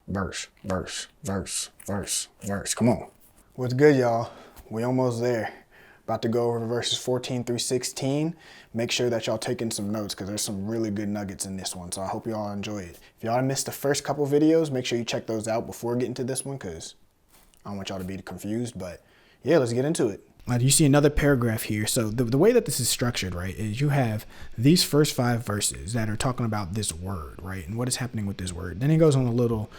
verse. Come on. What's good, y'all? We almost there. About to go over verses 14 through 16. Make sure that y'all taking some notes because there's some really good nuggets in this one. So I hope y'all enjoy it. If y'all missed the first couple videos, make sure you check those out before getting to this one because I don't want y'all to be confused. But yeah, let's get into it. You see another paragraph here. So the way that this is structured, right, is you have these first 5 verses that are talking about this word, right, and what is happening with this word. Then he goes on a little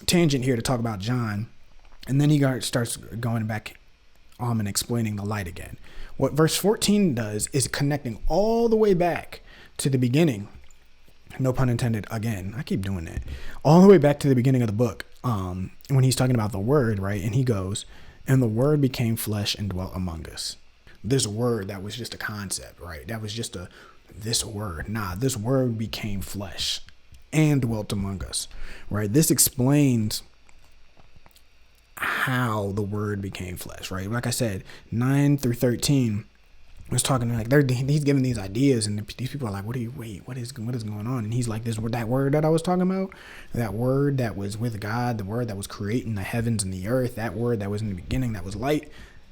tangent here to talk about John, and then he starts going back and explaining the light again. What verse 14 does is connecting all the way back to the beginning. No pun intended again. I keep doing that. All the way back to the beginning of the book when he's talking about the word, right, and he goes, and the word became flesh and dwelt among us. This word that was just a concept, right? That was just this word. This word became flesh and dwelt among us, right? This explains how the word became flesh, right? Like I said, 9 through 13 was talking like he's giving these ideas, and these people are like, what is going on? And he's like, that word that I was talking about, that word that was with God, the word that was creating the heavens and the earth, that word that was in the beginning, that was light,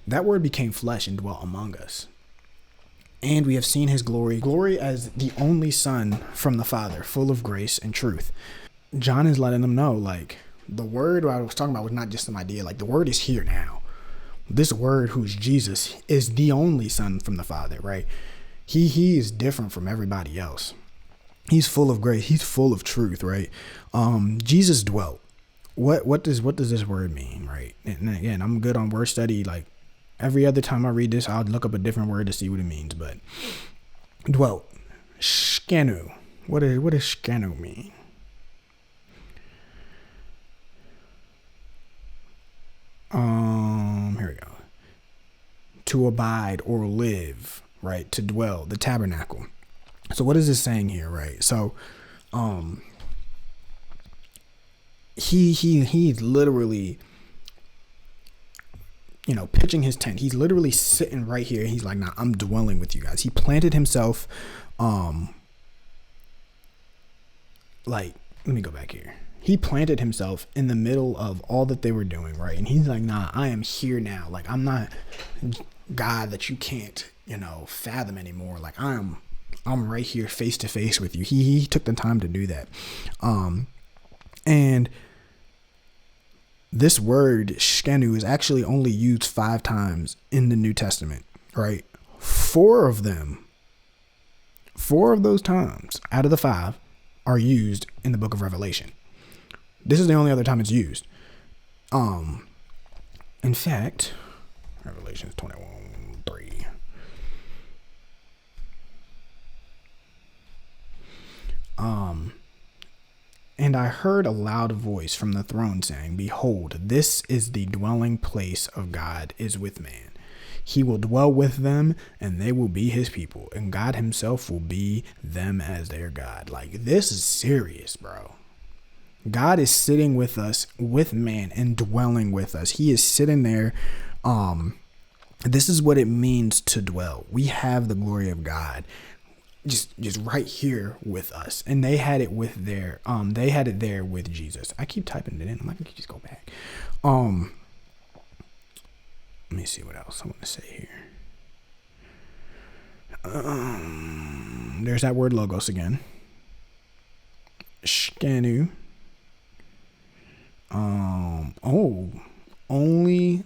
that word became flesh and dwelt among us. And we have seen his glory as the only Son from the Father, full of grace and truth. John is letting them know, like, the word I was talking about was not just some idea. Like, the word is here now. This word, who's Jesus, is the only Son from the Father, right? He is different from everybody else. He's full of grace. He's full of truth, right? Jesus dwelt. What does this word mean, right? And again, I'm good on word study. Like, every other time I read this, I'll look up a different word to see what it means. But dwelt, skenu. What does skenu mean? Here we go. To abide or live, right? To dwell, the tabernacle. So what is this saying here, right? So, he's literally, pitching his tent. He's literally sitting right here. He's like, I'm dwelling with you guys. He planted himself, let me go back here. He planted himself in the middle of all that they were doing, right? And he's like, I am here now. Like, I'm not God that you can't, fathom anymore. Like, I'm right here face to face with you. He took the time to do that. And this word shkenu is actually only used 5 times in the New Testament, right? 4 of those times out of the 5 are used in the book of Revelation. This is the only other time it's used. In fact, Revelations 21:3. And I heard a loud voice from the throne saying, behold, this is the dwelling place of God is with man. He will dwell with them, and they will be his people, and God himself will be them as their God. Like, this is serious, bro. God is sitting with us, with man, and dwelling with us. He is sitting there. This is what it means to dwell. We have the glory of God just right here with us. And they had it with they had it there with Jesus. I keep typing it in. I'm like, I can just go back. Let me see what else I want to say here. There's that word logos again. Shkenu. Only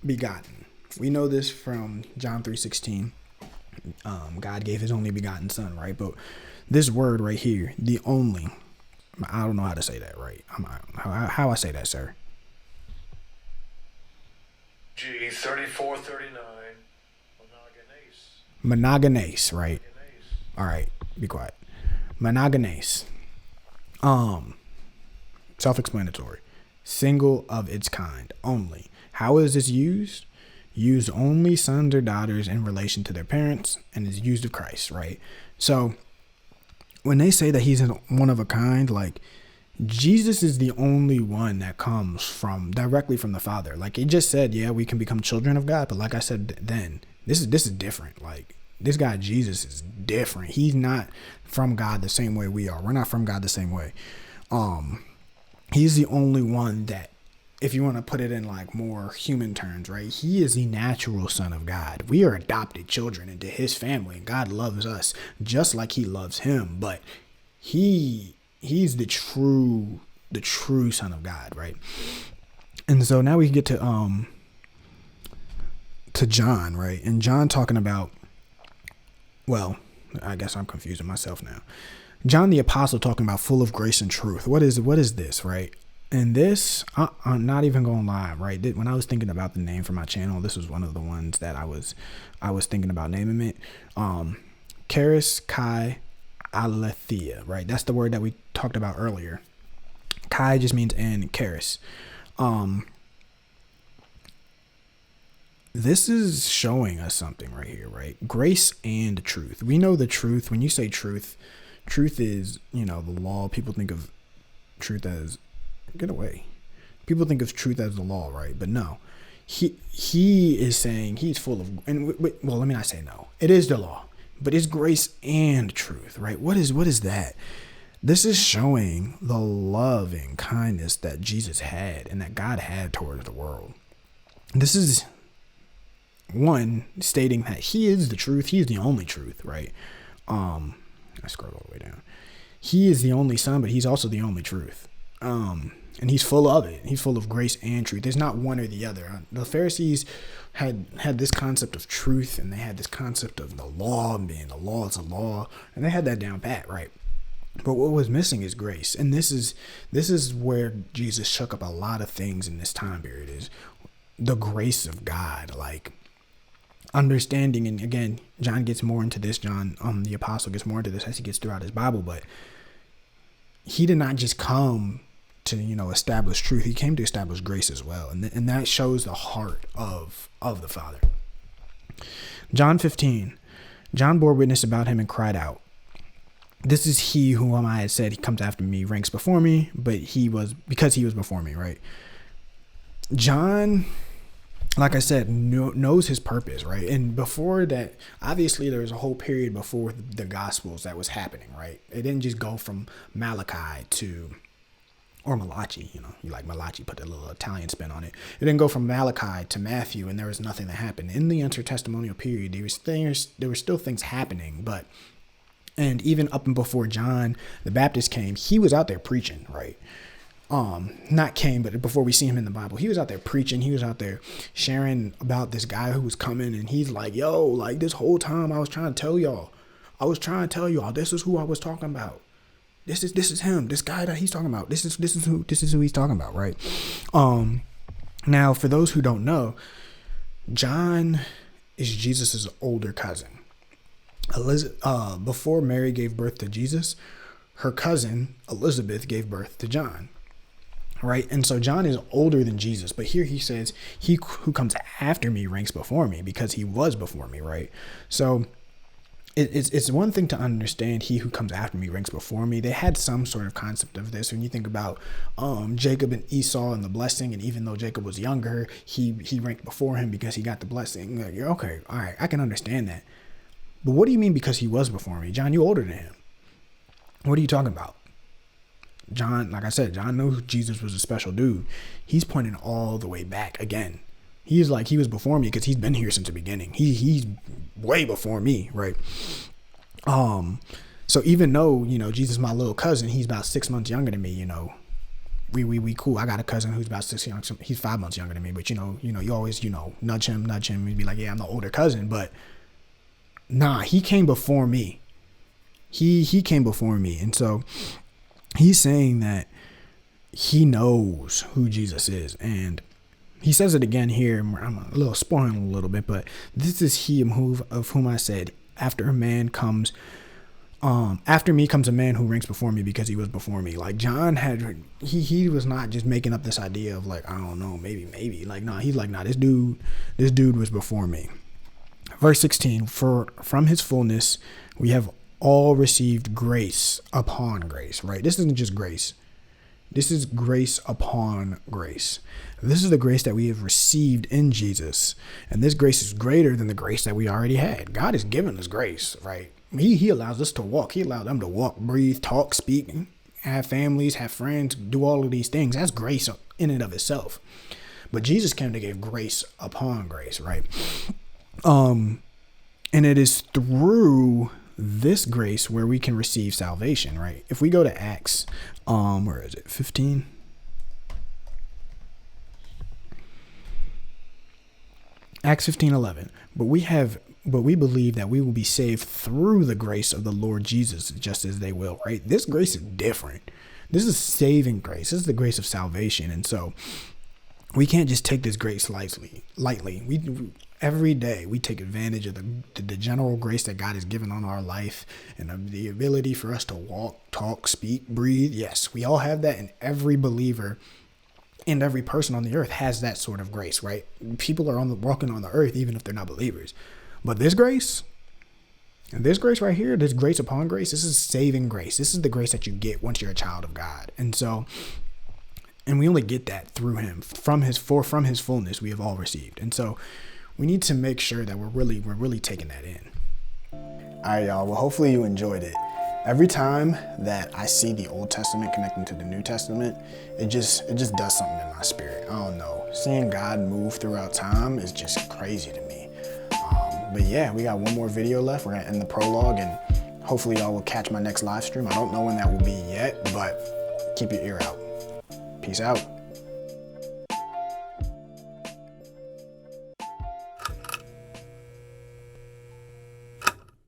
begotten. We know this from John 3:16. God gave his only begotten Son, right? But this word right here, the only, I don't know how to say that right. How I say that, sir? G3439. Monogenes, right? All right, be quiet. Monogenes. Self-explanatory. Single of its kind, only. How is this used? Used only sons or daughters in relation to their parents, and is used of Christ, right? So when they say that he's one of a kind, like, Jesus is the only one that comes directly from the Father. Like, it just said, yeah, we can become children of God, but like I said then, this is different. Like, this guy Jesus is different. He's not from God the same way we are. We're not from God the same way. He's the only one that, if you want to put it in like more human terms, right? He is the natural son of God. We are adopted children into his family, and God loves us just like he loves him. But he's the true son of God, right? And so now we get to John, right? And John talking about, well, I guess I'm confusing myself now. John the Apostle talking about full of grace and truth. What is this, right? And this, I'm not even going to lie, right? When I was thinking about the name for my channel, this was one of the ones that I was thinking about naming it. Charis Kai Aletheia, right? That's the word that we talked about earlier. Kai just means and charis. This is showing us something right here, right? Grace and truth. We know the truth. When you say truth is, the law. People think of truth as, get away. People think of truth as the law, right? But no, he is saying he's full of, and well, let me not say no. It is the law, but it's grace and truth, right? What is that? This is showing the love and kindness that Jesus had and that God had towards the world. This is one stating that he is the truth. He is the only truth, right? I scrolled all the way down. He is the only son, but he's also the only truth. And he's full of it. He's full of grace and truth. There's not one or the other. The Pharisees had this concept of truth, and they had this concept of the law and being the law is a law, and they had that down pat, right? But what was missing is grace. And this is where Jesus shook up a lot of things in this time period, is the grace of God, like understanding. And again, John gets more into this. John, the apostle, gets more into this as he gets throughout his Bible. But he did not just come to, establish truth. He came to establish grace as well. And that shows the heart of the Father. John 15, John bore witness about him and cried out, "This is he whom I had said, he comes after me, ranks before me," but because he was before me, right? John, like I said, knows his purpose, right? And before that, obviously there was a whole period before the Gospels that was happening, right? It didn't just go from Malachi or Malachi, you like Malachi, put a little Italian spin on it. It didn't go from Malachi to Matthew, and there was nothing that happened. In the intertestamental period, there were still things happening, and even up and before John the Baptist came, he was out there preaching, right? Not came, but before we see him in the Bible, he was out there preaching. He was out there sharing about this guy who was coming, and he's like, "Yo, like this whole time I was trying to tell y'all, this is who I was talking about. This is him. This guy that he's talking about. This is who he's talking about," right? Now for those who don't know, John is Jesus's older cousin. Before Mary gave birth to Jesus, her cousin Elizabeth gave birth to John. Right. And so John is older than Jesus. But here he says, "He who comes after me ranks before me," because he was before me. Right. So it's one thing to understand he who comes after me ranks before me. They had some sort of concept of this. When you think about Jacob and Esau and the blessing, and even though Jacob was younger, he ranked before him because he got the blessing. Like, you're okay. All right. I can understand that. But what do you mean because he was before me? John, you're older than him. What are you talking about? John, like I said, John knew Jesus was a special dude. He's pointing all the way back again. He's like, he was before me because he's been here since the beginning. He's way before me, right? So even though, Jesus is my little cousin, he's about 6 months younger than me, we cool. I got a cousin who's about he's 5 months younger than me, but you always, nudge him and be like, "Yeah, I'm the older cousin," but nah, he came before me. He came before me. And so he's saying that he knows who Jesus is. And he says it again here. I'm a little spoiling a little bit, but this is he of whom I said, after me comes a man who ranks before me because he was before me. Like John he was not just making up this idea of like, I don't know, maybe. Like, no, he's like, nah, this dude was before me. Verse 16, "For from his fullness we have all received grace upon grace," right? This isn't just grace. This is grace upon grace. This is the grace that we have received in Jesus. And this grace is greater than the grace that we already had. God has given us grace, right? He allows us to walk. He allowed them to walk, breathe, talk, speak, have families, have friends, do all of these things. That's grace in and of itself. But Jesus came to give grace upon grace, right? And it is through this grace where we can receive salvation, right? If we go to Acts, where is it? 15. Acts 15:11. But we believe that we will be saved through the grace of the Lord Jesus, just as they will, right? This grace is different. This is saving grace. This is the grace of salvation. And so we can't just take this grace lightly. Every day we take advantage of the general grace that God has given on our life, and the ability for us to walk, talk, speak, breathe. Yes, we all have that, and every believer and every person on the earth has that sort of grace, right? People are walking on the earth even if they're not believers. But this grace, and this grace right here, this grace upon grace, this is saving grace. This is the grace that you get once you're a child of God. And we only get that through him. From his fullness we have all received. And so we need to make sure that we're really taking that in. All right, y'all. Well, hopefully you enjoyed it. Every time that I see the Old Testament connecting to the New Testament, it just does something in my spirit. I don't know. Seeing God move throughout time is just crazy to me. But yeah, we got one more video left. We're gonna end the prologue, and hopefully y'all will catch my next live stream. I don't know when that will be yet, but keep your ear out. Peace out.